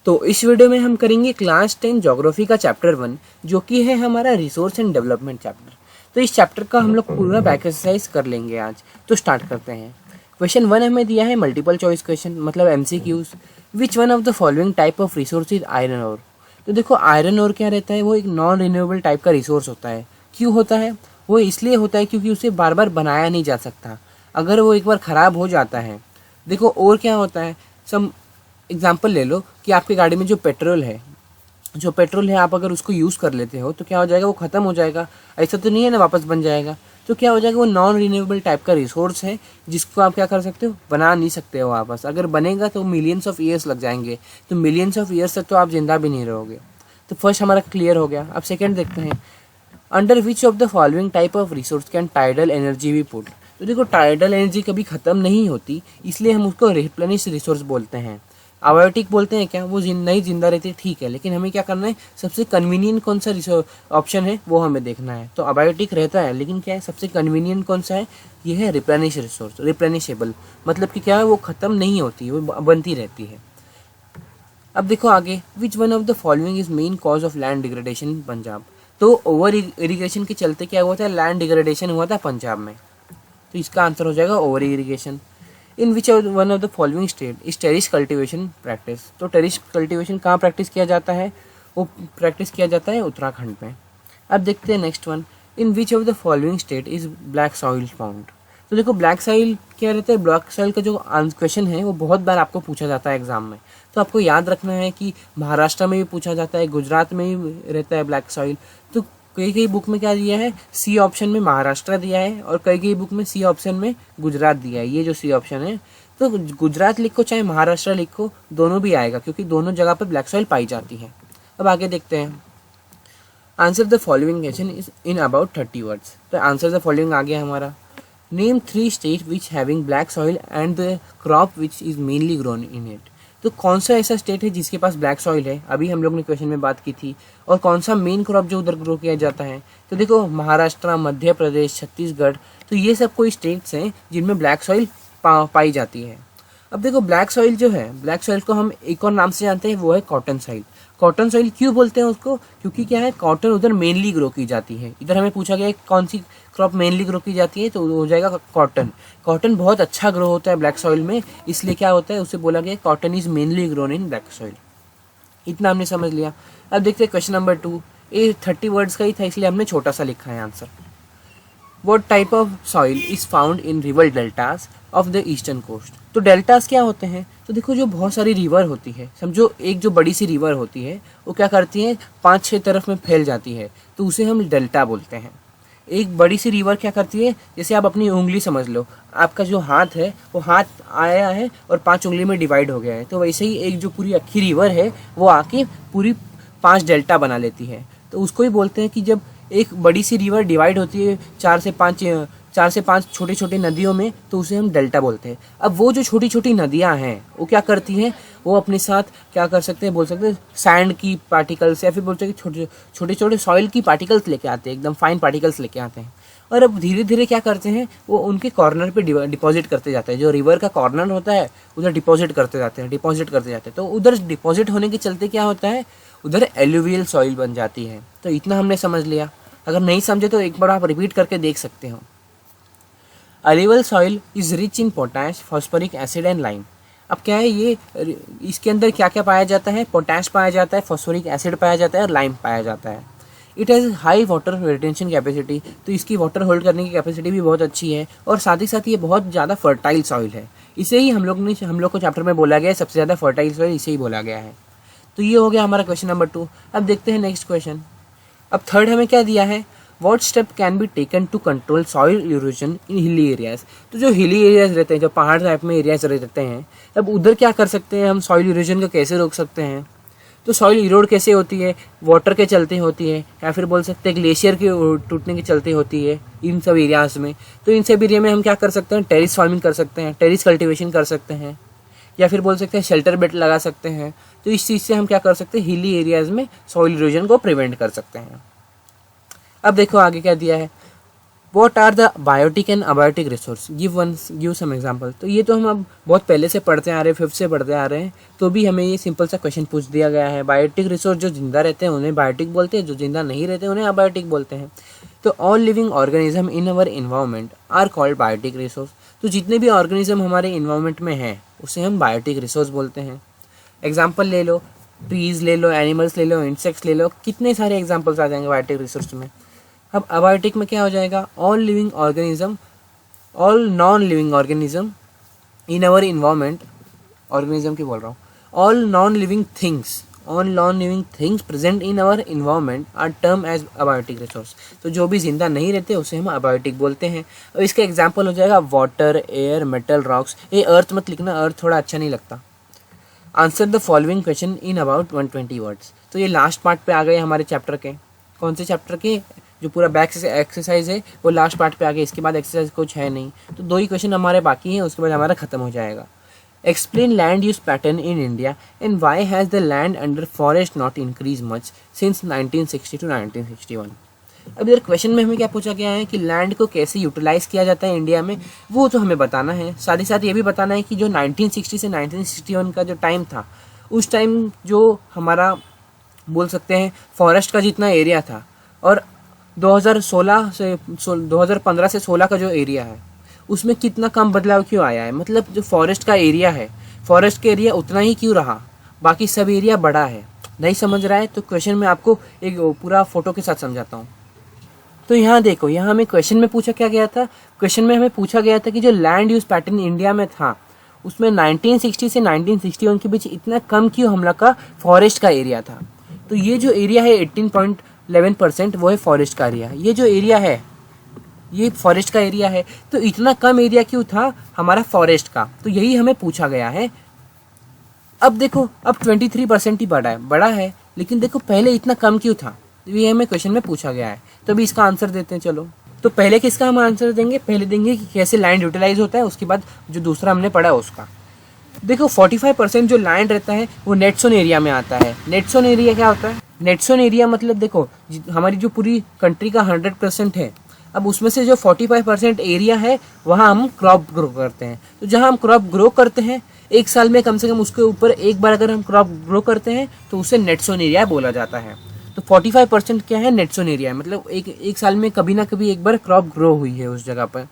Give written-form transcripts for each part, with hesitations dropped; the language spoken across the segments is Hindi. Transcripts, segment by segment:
तो इस वीडियो में हम करेंगे क्लास 10 ज्योग्राफी का चैप्टर 1 जो कि है हमारा रिसोर्स एंड डेवलपमेंट चैप्टर। तो इस चैप्टर का हम लोग पूरा बैक एक्सरसाइज कर लेंगे आज। तो स्टार्ट करते हैं। क्वेश्चन 1 हमें दिया है मल्टीपल चॉइस क्वेश्चन, मतलब MCQs। Which one of the following type of resource is iron ore. तो देखो आयरन ओर क्या रहता है, वो एक नॉन रिन्यूएबल टाइप का रिसोर्स होता है। क्यों होता है? वो इसलिए होता है क्योंकि उसे बार बार बनाया नहीं जा सकता। अगर वो एक बार ख़राब हो जाता है, देखो और क्या होता है, सम एग्जाम्पल ले लो कि आपकी गाड़ी में जो पेट्रोल है आप अगर उसको यूज़ कर लेते हो तो क्या हो जाएगा, वो ख़त्म हो जाएगा। ऐसा तो नहीं है ना वापस बन जाएगा। तो क्या हो जाएगा, वो नॉन रिन्यूएबल टाइप का रिसोर्स है जिसको आप क्या कर सकते हो, बना नहीं सकते हो वापस। अगर बनेगा तो मिलियंस ऑफ ईयर्स लग जाएंगे, तो मिलियंस ऑफ ईयर्स तक तो आप जिंदा भी नहीं रहोगे। तो फर्स्ट हमारा क्लियर हो गया। अब सेकेंड देखते हैं, under which of the following type of resource can tidal energy B put. तो देखो टाइडल एनर्जी कभी ख़त्म नहीं होती, इसलिए हम उसको रिप्लेनिश रिसोर्स बोलते हैं। अबायोटिक बोलते हैं क्या, वो नहीं जिंदा रहती, ठीक है, लेकिन हमें क्या करना है, सबसे कन्वीनियंट कौन सा ऑप्शन है वो हमें देखना है। तो अबायोटिक रहता है, लेकिन क्या है सबसे कन्वीनियंट कौन सा है, ये है रिप्लेनिश रिसोर्स, रिप्लेनिशेबल, मतलब कि क्या है वो ख़त्म नहीं होती, वो बनती रहती है। अब देखो आगे, विच one of the following is main cause of land degradation इन पंजाब। तो ओवर इरिगेशन के चलते क्या हुआ था, लैंड डिग्रेडेशन हुआ था पंजाब में। तो इसका आंसर हो जाएगा over irrigation. In which one of the following state is terrace cultivation practice. तो टेरिस कल्टीवेशन कहाँ प्रैक्टिस किया जाता है, वो प्रैक्टिस किया जाता है उत्तराखंड में। अब देखते हैं next one, in which of the following state is black soil found. तो देखो ब्लैक सॉइल क्या रहता है, ब्लैक सॉइल का जो क्वेश्चन है वो बहुत बार आपको पूछा जाता है एग्जाम में। तो आपको याद रखना है कि महाराष्ट्र में भी पूछा जाता है, गुजरात में भी रहता है ब्लैक सॉइल। तो कई बुक में क्या दिया है, सी ऑप्शन में महाराष्ट्र दिया है, और कई बुक में सी ऑप्शन में गुजरात दिया है। ये जो सी ऑप्शन है, तो गुजरात लिखो चाहे महाराष्ट्र लिखो, दोनों भी आएगा क्योंकि दोनों जगह पर ब्लैक सॉइल पाई जाती है। अब आगे देखते हैं, answer the following question is in about 30 words. तो आंसर द फॉलोइंग आ गया हमारा। Name 3 state which having black soil and the crop which is mainly grown in it. तो कौन सा ऐसा स्टेट है जिसके पास ब्लैक सॉइल है, अभी हम लोग ने क्वेश्चन में बात की थी, और कौन सा मेन क्रॉप जो उधर ग्रो किया जाता है। तो देखो महाराष्ट्र, मध्य प्रदेश, छत्तीसगढ़, तो ये सब कोई स्टेट्स हैं जिनमें ब्लैक सॉइल पाई जाती है। अब देखो ब्लैक सॉइल जो है, ब्लैक सॉइल को हम एक और नाम से जानते हैं, वो है कॉटन सॉइल। कॉटन सॉइल क्यों बोलते हैं उसको, क्योंकि क्या है, कॉटन उधर मेनली ग्रो की जाती है। इधर हमें पूछा गया है कौन सी क्रॉप मेनली ग्रो की जाती है, तो हो जाएगा कॉटन। कॉटन बहुत अच्छा ग्रो होता है ब्लैक सॉइल में, इसलिए क्या होता है, उसे बोला गया cotton is mainly grown in black soil. इतना हमने समझ लिया। अब देखते हैं क्वेश्चन नंबर 2। ये 30 वर्ड्स का ही था, इसलिए हमने छोटा सा लिखा है answer. What type of soil is found in river deltas of the eastern coast? तो डेल्टास क्या होते हैं, तो देखो जो बहुत सारी रिवर होती है, समझो एक जो बड़ी सी रिवर होती है वो क्या करती है, 5-6 तरफ में फैल जाती है, तो उसे हम डेल्टा बोलते हैं। एक बड़ी सी रिवर क्या करती है, जैसे आप अपनी उंगली समझ लो, आपका जो हाथ है वो हाथ आया है और 5 उंगली में डिवाइड हो गया है, तो वैसे ही एक जो पूरी अक्खी रिवर है वो आके पूरी 5 डेल्टा बना लेती है। तो उसको ही बोलते हैं कि जब एक बड़ी सी रिवर डिवाइड होती है 4 से 5 छोटे छोटे नदियों में, तो उसे हम डेल्टा बोलते हैं। अब वो जो छोटी छोटी नदियां हैं वो क्या करती हैं, वो अपने साथ क्या कर सकते हैं, बोल सकते हैं सैंड की पार्टिकल्स, या फिर बोलते हैं कि छोटे छोटे सॉइल की पार्टिकल्स लेके आते हैं, एकदम फाइन पार्टिकल्स लेके आते हैं, और अब धीरे धीरे क्या करते हैं, वो उनके कॉर्नर पे डिपॉजिट करते जाते हैं। जो रिवर का कॉर्नर होता है उधर डिपॉजिट करते जाते हैं। तो उधर डिपॉजिट होने के चलते क्या होता है, उधर एलुवियल सॉइल बन जाती है। तो इतना हमने समझ लिया। अगर नहीं समझे तो एक बार आप रिपीट करके देख सकते हो। Alluvial soil is rich in potash, phosphoric acid and lime. अब क्या है ये, इसके अंदर क्या क्या पाया जाता है, पोटैश पाया जाता है, फॉस्फोरिक एसिड पाया जाता है और लाइम पाया जाता है। It has high water retention capacity, तो इसकी वाटर होल्ड करने की कैपेसिटी भी बहुत अच्छी है, और साथ ही साथ ये बहुत ज़्यादा फर्टाइल सॉइल है। इसे ही हम लोग को चैप्टर में बोला गया है, सबसे ज़्यादा फर्टाइल सॉइल इसे ही बोला गया है। तो ये हो गया हमारा क्वेश्चन नंबर 2। अब देखते हैं नेक्स्ट क्वेश्चन। अब थर्ड हमें क्या दिया है, what step can be taken to control soil erosion in hilly areas. तो जो हिली एरियाज रहते हैं, जो पहाड़ टाइप में एरियाज रहते हैं, अब उधर क्या कर सकते हैं हम, सॉइल इरोजन को कैसे रोक सकते हैं। तो सॉइल इरोड कैसे होती है, वाटर के चलते होती है, या फिर बोल सकते हैं ग्लेशियर के टूटने के चलते होती है इन सब एरियाज में। तो इन सब एरिया में हम क्या कर सकते हैं, टेरिस फार्मिंग कर सकते हैं, टेरिस कल्टिवेशन कर सकते हैं, या फिर बोल सकते हैं शेल्टर बेल्ट लगा सकते हैं। तो इस चीज़ से हम क्या कर सकते हैं, हिली एरियाज में सॉइल इरोजन को प्रिवेंट कर सकते हैं। अब देखो आगे क्या दिया है, what are the biotic and abiotic resource, give some example. तो ये तो हम अब बहुत पहले से पढ़ते आ रहे हैं, 5th से पढ़ते आ रहे हैं, तो भी हमें ये सिंपल सा क्वेश्चन पूछ दिया गया है। बायोटिक रिसोर्स जो जिंदा रहते हैं उन्हें बायोटिक बोलते हैं, जो जिंदा नहीं रहते उन्हें अबायोटिक बोलते हैं। तो all living organism in our environment are called biotic resource. तो जितने भी ऑर्गेनिज्म हमारे इन्वायरमेंट में हैं उसे हम बायोटिक रिसोर्स बोलते हैं। एग्जाम्पल ले लो, ट्रीज ले लो, एनिमल्स ले लो, इंसेक्ट्स ले लो, कितने सारे एग्जाम्पल्स आ जाएंगे बायोटिक रिसोर्स में। अब अबायोटिक में क्या हो जाएगा, all living organism, all non living organism in our environment, organism की बोल रहा हूँ, all non living things present in our environment are term as abiotic resource. तो जो भी जिंदा नहीं रहते उसे हम अबायोटिक बोलते हैं। और इसका एग्जाम्पल हो जाएगा वाटर, एयर, मेटल, रॉक्स। ये अर्थ मत लिखना, अर्थ थोड़ा अच्छा नहीं लगता। Answer the following question in about 120 words. तो ये लास्ट पार्ट पे आ गए हमारे चैप्टर के। कौन से चैप्टर के? जो पूरा बैक एक्सरसाइज है वो लास्ट पार्ट पे आ गया, इसके बाद एक्सरसाइज कुछ है नहीं। तो 2 ही क्वेश्चन हमारे बाकी हैं, उसके बाद हमारा खत्म हो जाएगा। Explain land use pattern in India and why has the land under forest not increase much since 1960 to 1961। अब इधर क्वेश्चन में हमें क्या पूछा गया है कि लैंड को कैसे यूटिलाइज किया जाता है इंडिया में, वो तो हमें बताना है। साथ ही साथ ये भी बताना है कि जो 1960 से 1961 का जो टाइम था, उस टाइम जो हमारा बोल सकते हैं फॉरेस्ट का जितना एरिया था, और 2015 से 16 का जो एरिया है उसमें कितना कम बदलाव क्यों आया है। मतलब जो फॉरेस्ट का एरिया है, फॉरेस्ट का एरिया उतना ही क्यों रहा, बाकी सब एरिया बड़ा है। नहीं समझ रहा है तो क्वेश्चन में आपको एक पूरा फोटो के साथ समझाता हूँ। तो यहाँ देखो, यहाँ हमें क्वेश्चन में पूछा क्या गया था, क्वेश्चन में हमें पूछा गया था कि जो लैंड यूज पैटर्न इंडिया में था उसमें 1960 से 1961 के बीच इतना कम क्यों हम लोग का फॉरेस्ट का एरिया था। तो ये जो एरिया है 18.11% वो है फॉरेस्ट का एरिया। ये जो एरिया है ये फॉरेस्ट का एरिया है, तो इतना कम एरिया क्यों था हमारा फॉरेस्ट का, तो यही हमें पूछा गया है। अब देखो, अब 23% ही बड़ा है, लेकिन देखो पहले इतना कम क्यों था, तो ये हमें क्वेश्चन में पूछा गया है। तो अभी इसका आंसर देते हैं। चलो, तो पहले किसका हम आंसर देंगे, पहले देंगे कि कैसे लैंड यूटिलाइज होता है, उसके बाद जो दूसरा हमने पढ़ा उसका। देखो 45% जो लैंड रहता है वो नेट जोन एरिया में आता है। नेट जोन एरिया क्या होता है, नेट जोन एरिया मतलब देखो हमारी जो पूरी कंट्री का 100% है, अब उसमें से जो 45% एरिया है वहाँ हम क्रॉप ग्रो करते हैं। तो जहाँ हम क्रॉप ग्रो करते हैं एक साल में कम से कम उसके ऊपर एक बार अगर हम क्रॉप ग्रो करते हैं तो उसे नेट जोन एरिया बोला जाता है। तो 45% क्या है, नेट जोन एरिया, मतलब एक साल में कभी ना कभी एक बार क्रॉप ग्रो हुई है उस जगह पर,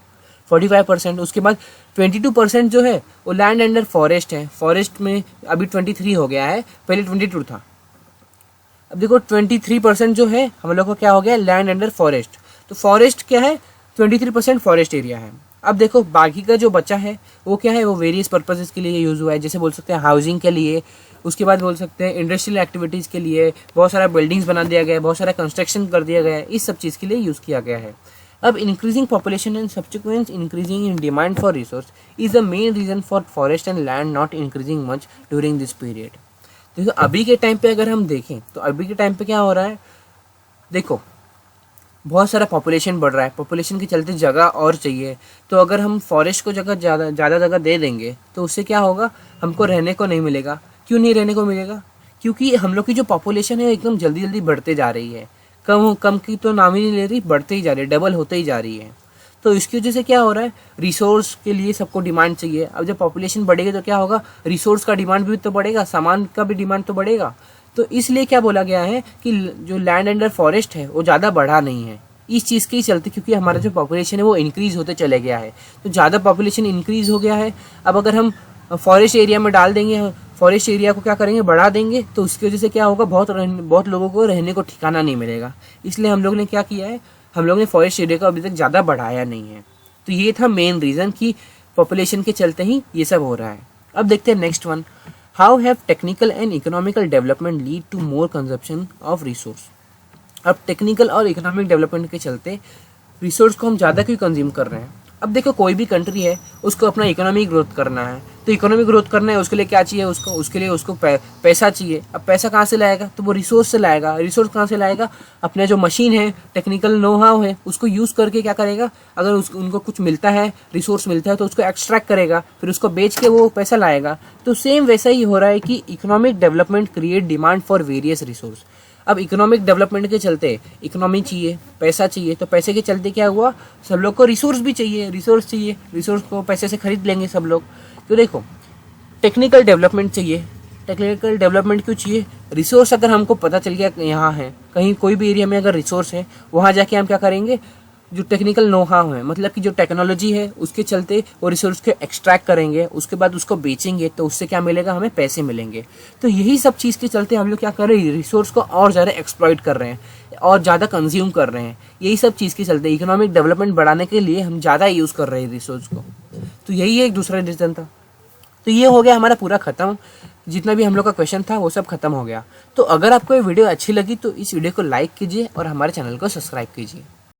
45%। उसके बाद 22% जो है वो लैंड अंडर फॉरेस्ट है। फॉरेस्ट में अभी 23 हो गया है, पहले 22 था। अब देखो 23% जो है हम लोग को क्या हो गया, लैंड अंडर फॉरेस्ट। तो फॉरेस्ट क्या है, 23% फॉरेस्ट एरिया है। अब देखो बाकी का जो बचा है वो क्या है, वो वेरियस पर्पसेस के लिए यूज हुआ है। जैसे बोल सकते हैं हाउसिंग के लिए, उसके बाद बोल सकते हैं इंडस्ट्रियल एक्टिविटीज के लिए, बहुत सारा बिल्डिंग्स बना दिया गया है, बहुत सारा कंस्ट्रक्शन कर दिया गया है, इस सब चीज़ के लिए यूज़ किया गया है। अब increasing population and subsequent increasing in demand for resource is the main reason for forest and land not increasing much during this period. देखो अभी के टाइम पे अगर हम देखें तो अभी के टाइम पे क्या हो रहा है, देखो बहुत सारा पॉपुलेशन बढ़ रहा है, पॉपुलेशन के चलते जगह और चाहिए। तो अगर हम फॉरेस्ट को ज़्यादा जगह दे देंगे तो उससे क्या होगा, हमको रहने को नहीं मिलेगा। क्यों नहीं रहने को मिलेगा, क्योंकि हम लोग की जो पॉपुलेशन है एकदम जल्दी जल्दी बढ़ते जा रही है। कम की तो नाम ही नहीं ले रही, बढ़ते ही जा रही है, डबल होते ही जा रही है। तो इसकी वजह से क्या हो रहा है, रिसोर्स के लिए सबको डिमांड चाहिए। अब जब पॉपुलेशन बढ़ेगी तो क्या होगा, रिसोर्स का डिमांड भी तो बढ़ेगा, सामान का भी डिमांड तो बढ़ेगा। तो इसलिए क्या बोला गया है कि जो लैंड अंडर फॉरेस्ट है वो ज़्यादा बढ़ा नहीं है, इस चीज़ के ही चलते, क्योंकि हमारा जो पॉपुलेशन है वो इंक्रीज होते चले गया है। तो ज़्यादा पॉपुलेशन इंक्रीज हो गया है। अब अगर हम फॉरेस्ट एरिया में डाल देंगे, फॉरेस्ट एरिया को क्या करेंगे, बढ़ा देंगे, तो उसकी वजह से क्या होगा, बहुत लोगों को रहने को ठिकाना नहीं मिलेगा। इसलिए हम लोग ने क्या किया है, हम लोग ने फॉरेस्ट एरिया को अभी तक ज़्यादा बढ़ाया नहीं है। तो ये था मेन रीज़न कि पॉपुलेशन के चलते ही ये सब हो रहा है। अब देखते हैं next one, how have technical and economical development lead to more consumption of resource. अब टेक्निकल और इकोनॉमिक डेवलपमेंट के चलते रिसोर्स को हम ज़्यादा क्यों कंज्यूम कर रहे हैं। अब देखो कोई भी कंट्री है उसको अपना इकोनॉमिक ग्रोथ करना है, तो इकोनॉमिक ग्रोथ करना है उसके लिए क्या चाहिए, उसके लिए उसको पैसा चाहिए। अब पैसा कहाँ से लाएगा, तो वो रिसोर्स से लाएगा। रिसोर्स कहाँ से लाएगा, अपने जो मशीन है, टेक्निकल नो हाउ है, उसको यूज़ करके क्या करेगा, अगर उनको कुछ मिलता है, रिसोर्स मिलता है तो उसको एक्सट्रैक्ट करेगा, फिर उसको बेच के वो पैसा लाएगा। तो सेम वैसा ही हो रहा है कि economic development create demand for various resource. अब इकोनॉमिक डेवलपमेंट के चलते इकोनॉमी चाहिए, पैसा चाहिए, तो पैसे के चलते क्या हुआ, सब लोग को रिसोर्स भी चाहिए, रिसोर्स को पैसे से खरीद लेंगे सब लोग। तो देखो टेक्निकल डेवलपमेंट चाहिए, टेक्निकल डेवलपमेंट क्यों चाहिए, रिसोर्स अगर हमको पता चल गया यहाँ है, कहीं कोई भी एरिया में अगर रिसोर्स है, वहाँ जाके हम क्या करेंगे, जो टेक्निकल नो हाउ है, मतलब कि जो टेक्नोलॉजी है उसके चलते वो रिसोर्स को एक्सट्रैक्ट करेंगे, उसके बाद उसको बेचेंगे, तो उससे क्या मिलेगा, हमें पैसे मिलेंगे। तो यही सब चीज़ के चलते हम लोग क्या कर रहे हैं, रिसोर्स को और ज़्यादा एक्सप्लॉइट कर रहे हैं और ज़्यादा कंज्यूम कर रहे हैं। यही सब चीज़ के चलते इकोनॉमिक डेवलपमेंट बढ़ाने के लिए हम ज़्यादा यूज़ कर रहे हैं रिसोर्स को। तो यही एक दूसरा रीज़न था। तो ये हो गया हमारा पूरा ख़त्म, जितना भी हम लोग का क्वेश्चन था वो सब खत्म हो गया। तो अगर आपको ये वीडियो अच्छी लगी तो इस वीडियो को लाइक कीजिए और हमारे चैनल को सब्सक्राइब कीजिए।